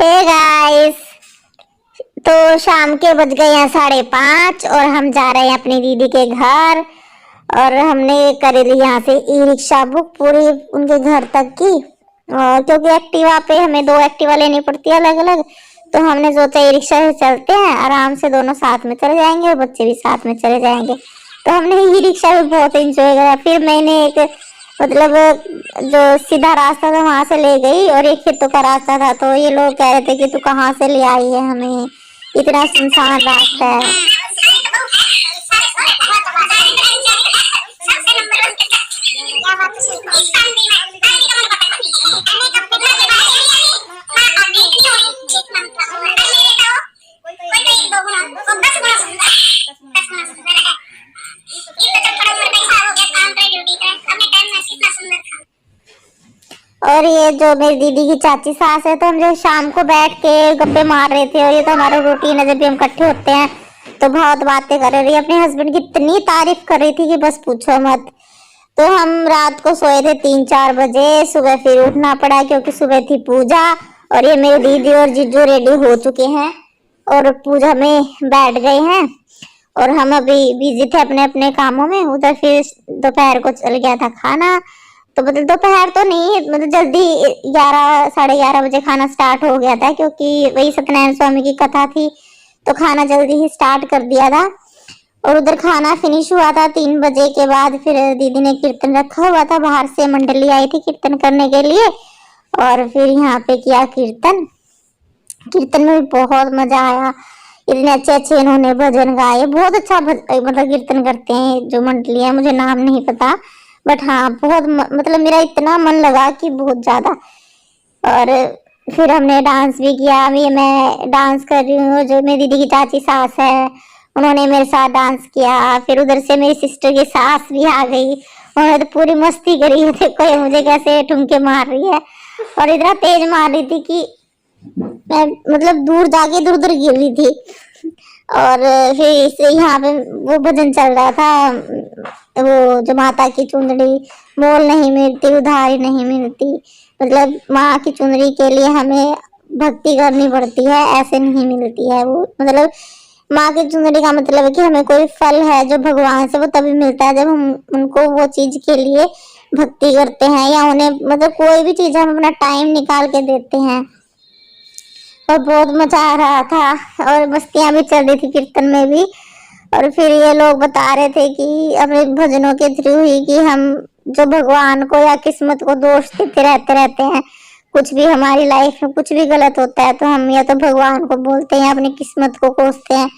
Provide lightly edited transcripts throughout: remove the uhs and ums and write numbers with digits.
Hey guys, तो शाम के बज गए हैं 5:30 और हम जा रहे हैं अपनी दीदी के घर। और हमने कर ली यहाँ से ई रिक्शा बुक पूरी उनके घर तक की। क्योंकि एक्टिवा पे हमें 2 एक्टिवा लेनी पड़ती है अलग अलग, तो हमने सोचा ई रिक्शा से चलते हैं, आराम से दोनों साथ में चले जाएंगे और बच्चे भी साथ में चले जाएंगे। तो हमने ई रिक्शा भी बहुत एंजॉय करा। फिर मैंने एक मतलब जो सीधा रास्ता था वहां से ले गई और एक खेतों का रास्ता था, तो ये लोग कह रहे थे कि तू कहाँ से ले आई है, हमें इतना सुनसान रास्ता है। और ये जो मेरी दीदी की चाची सास है, तो हम जो शाम को बैठ के गप्पे मार रहे थे, और ये तो हमारा रूटीन है, जब भी हम इकट्ठे होते हैं तो बहुत बातें कर रही। अपने हस्बैंड की इतनी तारीफ कर रही थी कि बस पूछो मत। तो हम रात को सोए थे 3-4 बजे, सुबह फिर उठना पड़ा क्योंकि सुबह थी पूजा। और ये मेरी दीदी और जीजू रेडी हो चुके हैं और पूजा में बैठ गए हैं, और हम अभी बिजी थे अपने अपने कामों में। उधर फिर दोपहर को चल गया था खाना, तो मतलब दोपहर तो नहीं, मतलब जल्दी 11-11:30 बजे खाना स्टार्ट हो गया था, क्योंकि वही सत्यनारायण स्वामी की कथा थी, तो खाना जल्दी ही स्टार्ट कर दिया था। और उधर खाना फिनिश हुआ था 3 बजे के बाद। फिर दीदी ने कीर्तन रखा हुआ था, बाहर से मंडली आई थी कीर्तन करने के लिए, और फिर यहाँ पे किया कीर्तन। कीर्तन में भी बहुत मजा आया, इतने अच्छे अच्छे इन्होंने भजन गाए। बहुत अच्छा मतलब कीर्तन करते हैं जो मंडली है, मुझे नाम नहीं पता, बट हाँ बहुत मतलब मेरा इतना मन लगा कि बहुत ज्यादा। और फिर हमने डांस भी किया। अभी मैं डांस कर रही हूँ, जो मेरी दीदी की चाची सास है उन्होंने मेरे साथ डांस किया। फिर उधर से मेरी सिस्टर की सास भी आ गई, उन्होंने तो पूरी मस्ती करी है। देखो ये मुझे कैसे ठुमके मार रही है, और इतना तेज मार रही थी कि मैं मतलब दूर जाके दूर दूर गिर रही थी। और फिर इसे यहाँ पे वो भजन चल रहा था, वो जो माता की चुंदड़ी मोल नहीं मिलती उधारी नहीं मिलती, मतलब माँ की चुंदड़ी के लिए हमें भक्ति करनी पड़ती है, ऐसे नहीं मिलती है वो। मतलब माँ की चुंदड़ी का मतलब है कि हमें कोई फल है जो भगवान से, वो तभी मिलता है जब हम उनको वो चीज के लिए भक्ति करते हैं, या उन्हें मतलब कोई भी चीज हम अपना टाइम निकाल के देते हैं। और बहुत मजा आ रहा था, और मस्तियां भी चल रही थी कीर्तन में भी। और फिर ये लोग बता रहे थे कि अपने भजनों के थ्रू ही कि हम जो भगवान को या किस्मत को दोष देते रहते हैं। कुछ भी हमारी लाइफ में कुछ भी गलत होता है तो हम या तो भगवान को बोलते हैं, अपनी किस्मत को कोसते हैं,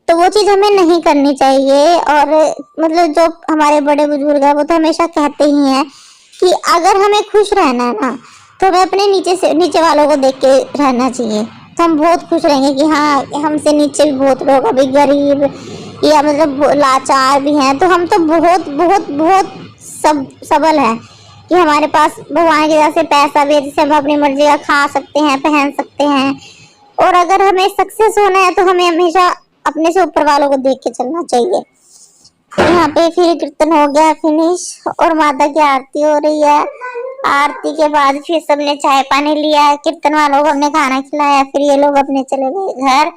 तो वो चीज हमें नहीं करनी चाहिए। और मतलब जो हमारे बड़े बुजुर्ग है वो तो हमेशा कहते ही हैं कि अगर हमें खुश रहना है ना, तो हमें अपने नीचे वालों को देख के रहना चाहिए, तो हम बहुत खुश रहेंगे कि हाँ हमसे नीचे भी बहुत लोग अभी गरीब या मतलब लाचार भी हैं, तो हम तो बहुत बहुत बहुत सबल है कि हमारे पास भगवान की तरह से पैसा भी है जिससे हम अपनी मर्जी का खा सकते हैं, पहन सकते हैं। और अगर हमें सक्सेस होना है तो हमें हमेशा अपने से ऊपर वालों को देख के चलना चाहिए। यहाँ पे फिर कीर्तन हो गया फिनिश, और माता की आरती हो रही है। आरती के बाद फिर सबने चाय पानी लिया, कीर्तन वालों को हमने खाना खिलाया, फिर ये लोग अपने चले गए घर।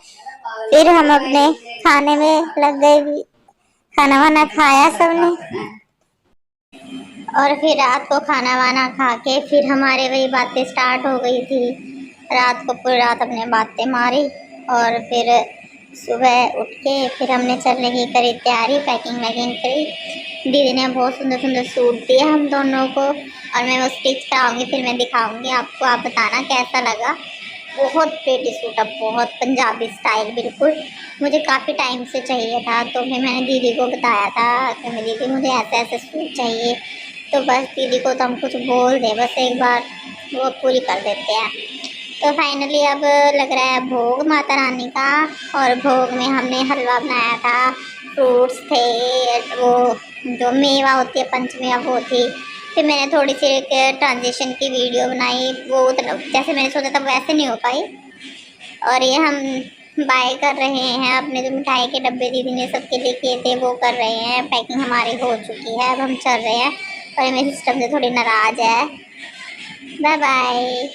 फिर हम अपने खाने में लग गए, खाना वाना खाया सबने, और फिर रात को खाना वाना खा के फिर हमारे वही बातें स्टार्ट हो गई थी। रात को पूरी रात अपने बातें मारी, और फिर सुबह उठ के फिर हमने चलने की करी तैयारी, पैकिंग वैकिंग करी। दीदी ने बहुत सुंदर सुंदर सूट दिए हम दोनों को, और मैं वो स्टिच कराऊंगी, फिर मैं दिखाऊंगी आपको, आप बताना कैसा लगा। बहुत प्रेटी सूट है, बहुत पंजाबी स्टाइल बिल्कुल, मुझे काफ़ी टाइम से चाहिए था। तो फिर मैंने दीदी को बताया था कि मेरी दीदी मुझे ऐसे ऐसे सूट चाहिए, तो बस दीदी को तो हम कुछ बोल दे, बस एक बार वो पूरी कर देते हैं। तो फाइनली अब लग रहा है भोग माता रानी का, और भोग में हमने हलवा बनाया था, फ्रूट्स थे, वो जो मेवा होती है पंचमेवा वो थी। फिर मैंने थोड़ी सी एक ट्रांजिशन की वीडियो बनाई, वो जैसे मैंने सोचा था वैसे नहीं हो पाई। और ये हम बाय कर रहे हैं, अपने जो मिठाई के डब्बे दीदी ने सबके लिए किए थे वो कर रहे हैं, पैकिंग हमारी हो चुकी है, अब हम चल रहे हैं। और मेरी सिस्टम से थोड़ी नाराज़ है। Bye bye.